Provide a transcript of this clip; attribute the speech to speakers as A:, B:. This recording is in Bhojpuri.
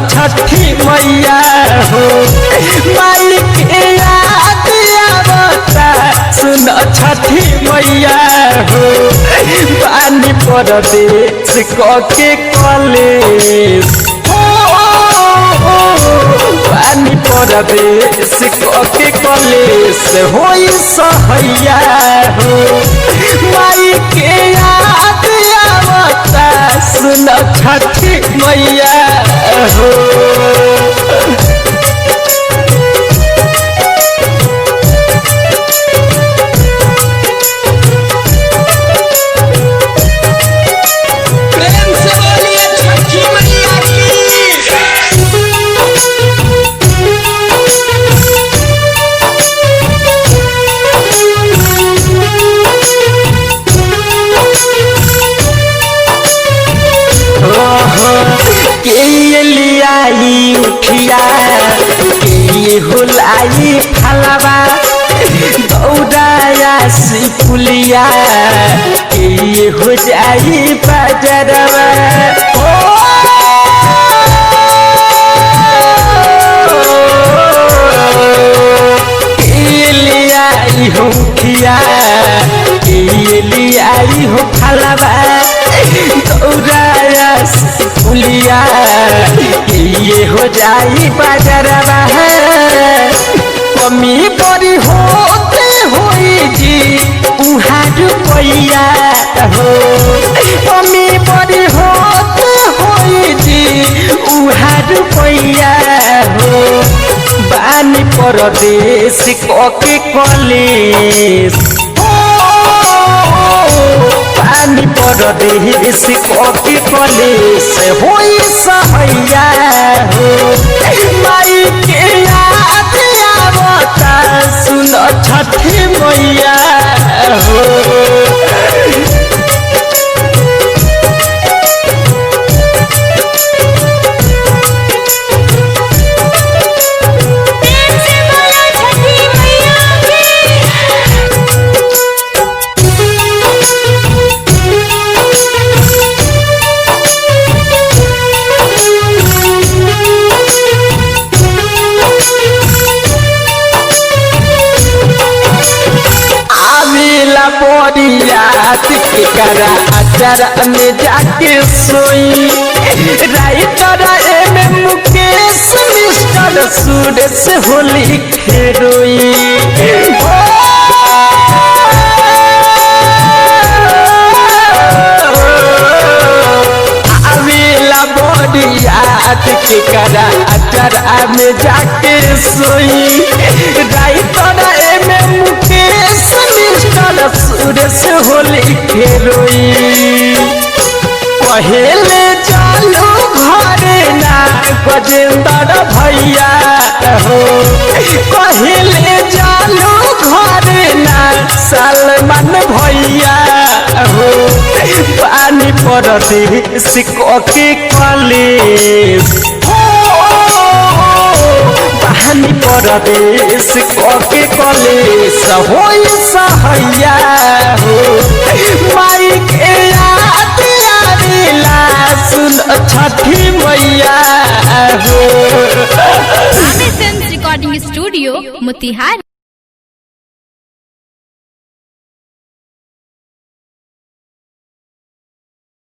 A: छठी मैया हो माई के याद आवता सुन छठी मैया हो पानी परदेश के कॉलेज पानी परदेश के कॉलेज होई सहैया हो माई के याद आवता सुन छठी मैया हो के लियाई उठिया के हुलाई फलवा दौड़ाया सिपुलिया के हो जाई बजरवा के लियाई उठिया के लियाई हो फलवा दौड़ाया सिपुलिया ये हो जाई बाजरवा कमी बड़ी होते होई जी उहाँ रुपैया हो कमी बड़ी होते होई जी उहाँ रुपैया हो बानी परदेश के कॉलेज पानी परदेश के कॉलेज होई सहैया हो माई के याद आवता सुन छठी मैया हो याद के करा अचरा में जाके सोई writer M Mukesh mister Suresh Holi खेरोई आवेला बड़ी याद के करा अचरा में जाके सोई राइटर एम मुकेश सुरेश होली खेलोई पहले चलो घरे ना गजेंद्र भैया हो पहले चलो घरे ना सलमान भैया हो पानी परदेश के कॉलेज पानी परदेश के कॉलेज होई सहैया हो माई के याद आवेला सुन छठी मैया हो
B: रिकॉर्डिंग स्टूडियो मोतिहारी।